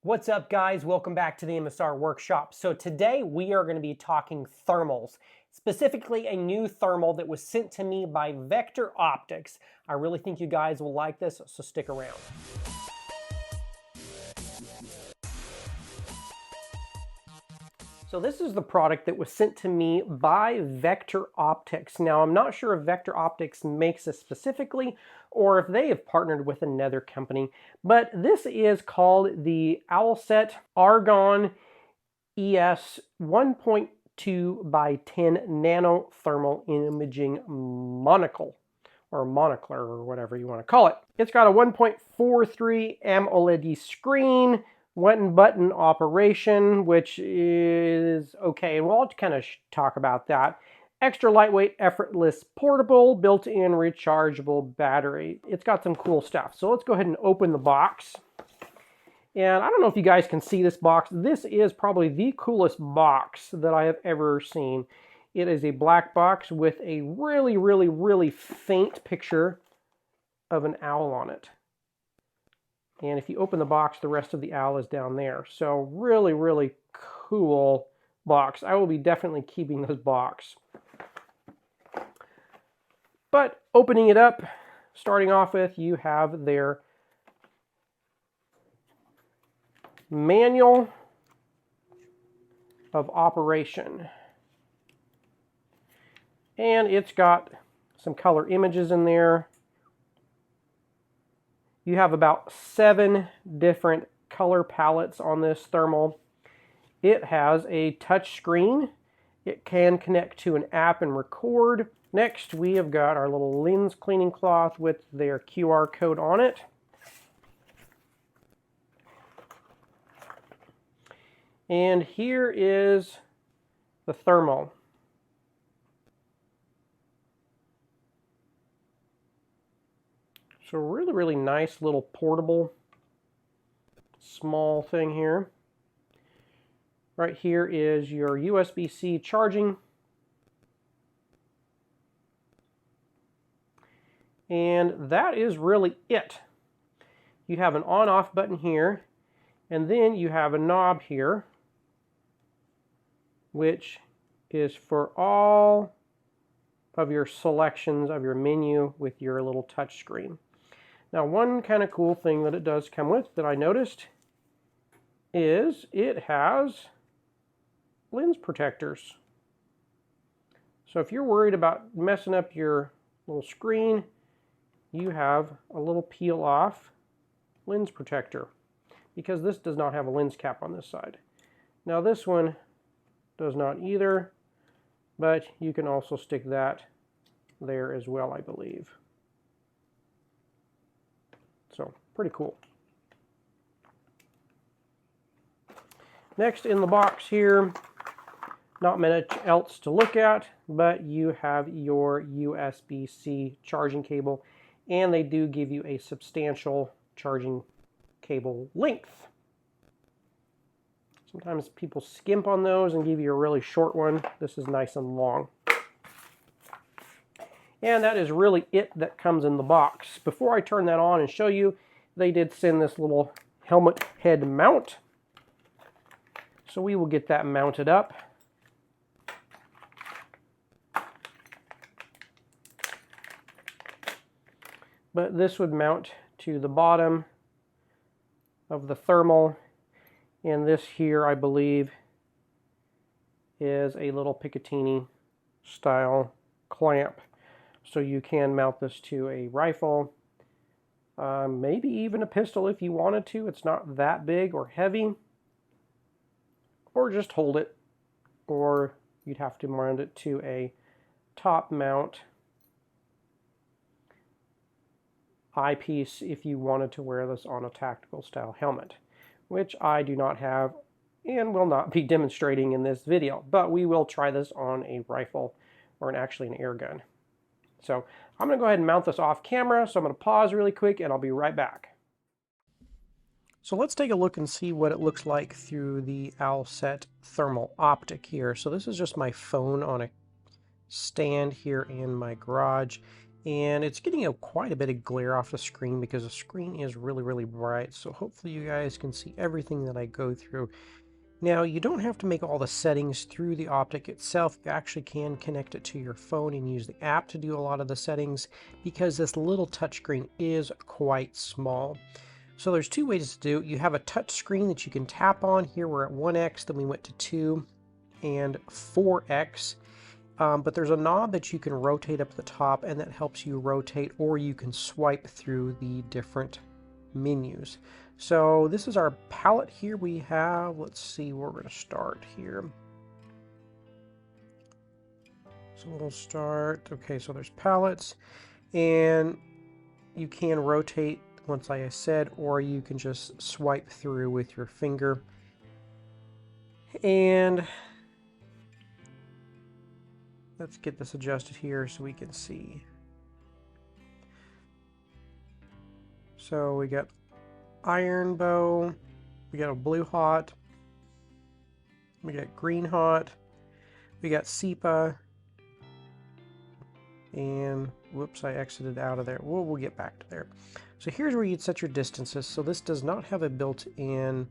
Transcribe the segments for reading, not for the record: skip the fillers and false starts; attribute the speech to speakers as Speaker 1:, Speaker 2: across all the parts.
Speaker 1: What's up, guys? Welcome back to the MSR workshop. So today we are going to be talking thermals, specifically a new thermal that was sent to me by Vector Optics. I really think you guys will like this, so stick around. So this is the product that was sent to me by Vector Optics. Now, I'm not sure if Vector Optics makes this specifically or if they have partnered with another company, but this is called the Owlset Argon ES 1.2 by 10 Nano Thermal Imaging Monocle, or monocular, or whatever you want to call it. It's got a 1.43 AMOLED screen, one button operation, which is okay, and we'll kind of talk about that. Extra lightweight, effortless, portable, built-in rechargeable battery. It's got some cool stuff. So let's go ahead and open the box. And I don't know if you guys can see this box. This is probably the coolest box that I have ever seen. It is a black box with a really faint picture of an owl on it. And if you open the box, the rest of the owl is down there. So really cool box. I will be definitely keeping this box. But opening it up, starting off with, you have their manual of operation. And it's got some color images in there. You have about 7 different color palettes on this thermal. It has a touch screen. It can connect to an app and record. Next, we have got our little lens cleaning cloth with their QR code on it. And here is the thermal. So really nice little portable small thing here. Right here is your USB-C charging. And that is really it. You have an on-off button here, and then you have a knob here, which is for all of your selections of your menu with your little touch screen. Now, one kind of cool thing that it does come with that I noticed is it has lens protectors. So if you're worried about messing up your little screen, you have a little peel off lens protector, because this does not have a lens cap on this side. Now this one does not either, but you can also stick that there as well, I believe. So pretty cool. Next in the box here, not much else to look at, but you have your USB-C charging cable, and they do give you a substantial charging cable length. Sometimes people skimp on those and give you a really short one. This is nice and long. And that is really it that comes in the box. Before I turn that on and show you, they did send this little helmet head mount. So we will get that mounted up. But this would mount to the bottom of the thermal. And this here, I believe, is a little Picatinny style clamp. So you can mount this to a rifle, maybe even a pistol if you wanted to. It's not that big or heavy. Or just hold it. Or you'd have to mount it to a top mount eyepiece if you wanted to wear this on a tactical style helmet, which I do not have and will not be demonstrating in this video, but we will try this on a rifle or actually an air gun. So I'm going to go ahead and mount this off camera, so I'm going to pause really quick and I'll be right back. So let's take a look and see what it looks like through the Owlset thermal optic here. So this is just my phone on a stand here in my garage, And it's getting quite a bit of glare off the screen because the screen is really, really bright. So hopefully you guys can see everything that I go through. Now, you don't have to make all the settings through the optic itself. You actually can connect it to your phone and use the app to do a lot of the settings because this little touchscreen is quite small. So there's two ways to do it. You have a touch screen that you can tap on. Here we're at 1x, then we went to 2 and 4x. But there's a knob that you can rotate up at the top, and that helps you rotate, or you can swipe through the different menus. So this is our palette here. We have, let's see where we're going to start here. So we'll start, okay, so there's palettes, and you can rotate once, like I said, or you can just swipe through with your finger. And let's get this adjusted here so we can see. So we got iron bow, we got a blue hot, we got green hot, we got Sepia, and whoops, I exited out of there. We'll get back to there. So here's where you'd set your distances. So this does not have a built-in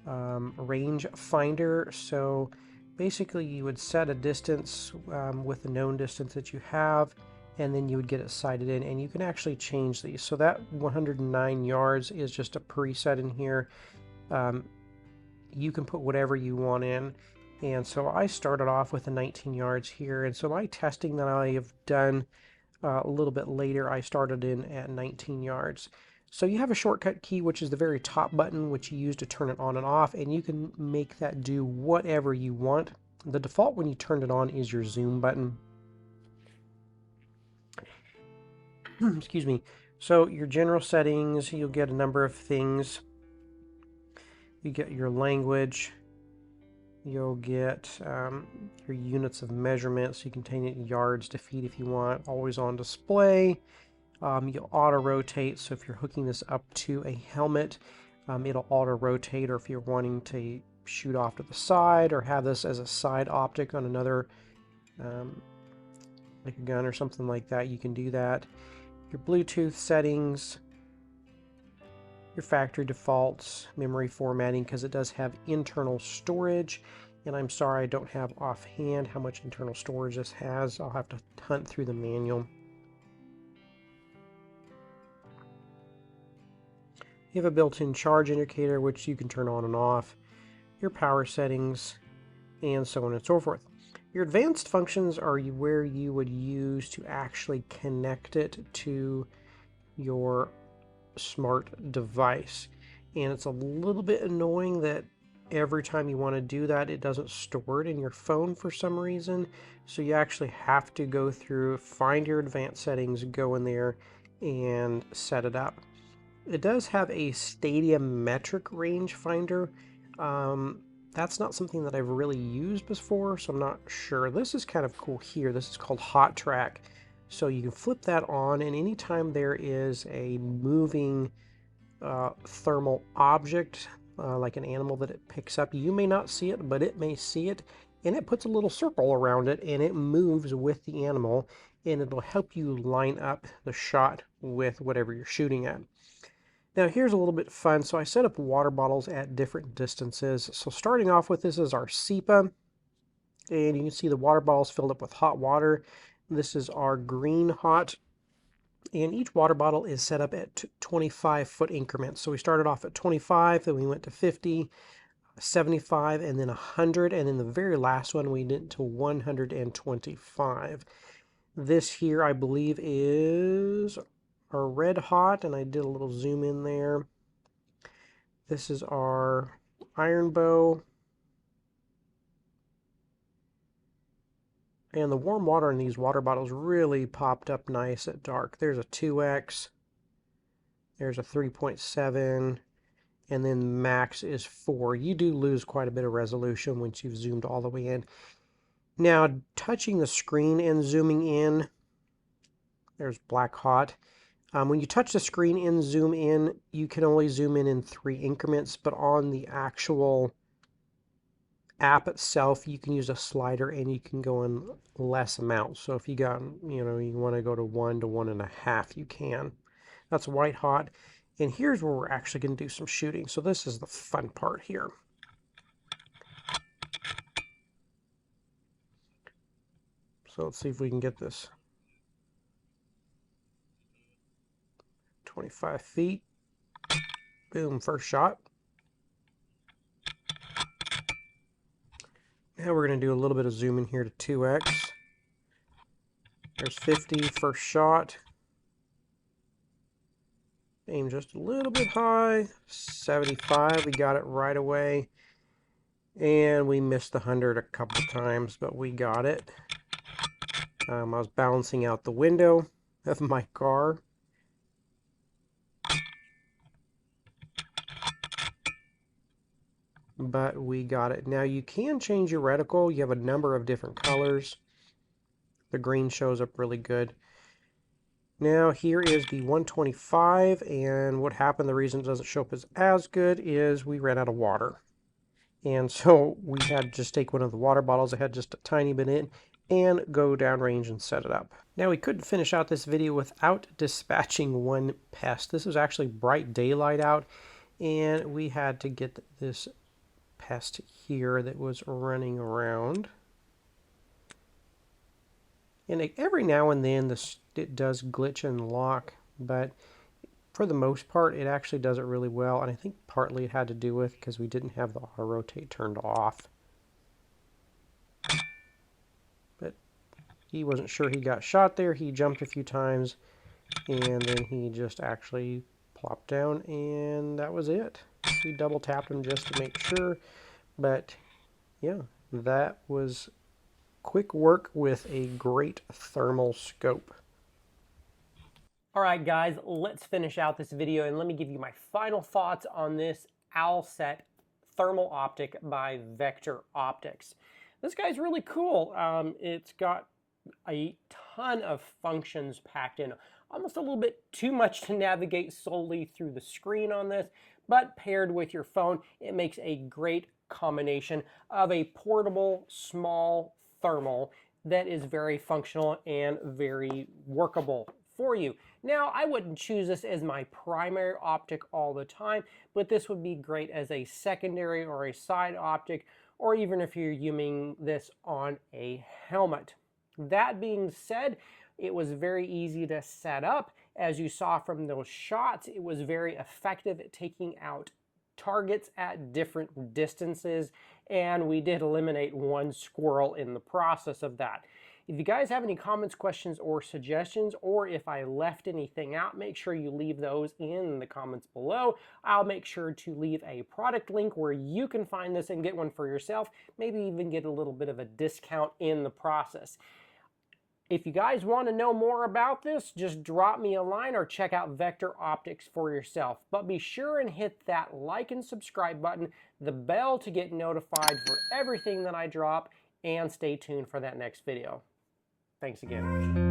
Speaker 1: range finder. So basically you would set a distance with the known distance that you have, and then you would get it sighted in, and you can actually change these. So that 109 yards is just a preset in here. You can put whatever you want in. And so I started off with the 19 yards here, and so my testing that I have done a little bit later, I started in at 19 yards. So you have a shortcut key, which is the very top button, which you use to turn it on and off, and you can make that do whatever you want. The default when you turn it on is your zoom button. Excuse me. So your general settings, you'll get a number of things. You get your language. You'll get your units of measurement, so you can take it in yards to feet if you want. Always on display. You'll auto rotate, so if you're hooking this up to a helmet, it'll auto rotate, or if you're wanting to shoot off to the side or have this as a side optic on another, like a gun or something like that, you can do that. Your Bluetooth settings, your factory defaults, memory formatting, because it does have internal storage, and I'm sorry I don't have offhand how much internal storage this has. I'll have to hunt through the manual. You have a built-in charge indicator, which you can turn on and off, your power settings, and so on and so forth. Your advanced functions are where you would use to actually connect it to your smart device. And it's a little bit annoying that every time you want to do that, it doesn't store it in your phone for some reason. So you actually have to go through, find your advanced settings, go in there, and set it up. It does have a stadium-metric rangefinder. That's not something that I've really used before, so I'm not sure. This is kind of cool here. This is called Hot Track. So you can flip that on, and anytime there is a moving thermal object, like an animal that it picks up, you may not see it, but it may see it, and it puts a little circle around it, and it moves with the animal, and it'll help you line up the shot with whatever you're shooting at. Now here's a little bit fun. So I set up water bottles at different distances. So starting off with, this is our Sepia, and you can see the water bottles filled up with hot water. This is our green hot, and each water bottle is set up at 25-foot increments. So we started off at 25, then we went to 50, 75, and then 100, and then the very last one we did to 125. This here I believe is our red hot, and I did a little zoom in there. This is our iron bow. And the warm water in these water bottles really popped up nice at dark. There's a 2x, there's a 3.7, and then max is 4. You do lose quite a bit of resolution once you've zoomed all the way in. Now, touching the screen and zooming in, there's black hot. When you touch the screen and zoom in, you can only zoom in 3 increments, but on the actual app itself, you can use a slider and you can go in less amounts. So if you got, you know, you want to go to 1 to 1.5, you can. That's white hot. And here's where we're actually going to do some shooting. So this is the fun part here. So let's see if we can get this. 25 feet. Boom, first shot. Now we're going to do a little bit of zoom in here to 2x. There's 50, first shot. Aim just a little bit high. 75, we got it right away. And we missed the 100 a couple times, but we got it. I was balancing out the window of my car. But we got it. Now you can change your reticle. You have a number of different colors. The green shows up really good. Now here is the 125, and what happened, the reason it doesn't show up as good is we ran out of water. And so we had to just take one of the water bottles that had just a tiny bit in and go downrange and set it up. Now we couldn't finish out this video without dispatching one pest. This was actually bright daylight out, and we had to get this pest here that was running around. And every now and then it does glitch and lock, but for the most part it actually does it really well, and I think partly it had to do with because we didn't have the auto rotate turned off. But he wasn't sure he got shot there. He jumped a few times and then he just actually plopped down, and that was it. We double tapped him just to make sure, but yeah, that was quick work with a great thermal scope. All right, guys, let's finish out this video and let me give you my final thoughts on this Owlset thermal optic by Vector Optics. This guy's really cool. It's got a ton of functions packed in. Almost a little bit too much to navigate solely through the screen on this, but paired with your phone, it makes a great combination of a portable, small thermal that is very functional and very workable for you. Now, I wouldn't choose this as my primary optic all the time, but this would be great as a secondary or a side optic, or even if you're using this on a helmet. That being said, it was very easy to set up. As you saw from those shots, it was very effective at taking out targets at different distances, and we did eliminate one squirrel in the process of that. If you guys have any comments, questions, or suggestions, or if I left anything out, make sure you leave those in the comments below. I'll make sure to leave a product link where you can find this and get one for yourself, maybe even get a little bit of a discount in the process. If you guys want to know more about this, just drop me a line or check out Vector Optics for yourself. But be sure and hit that like and subscribe button, the bell to get notified for everything that I drop, and stay tuned for that next video. Thanks again.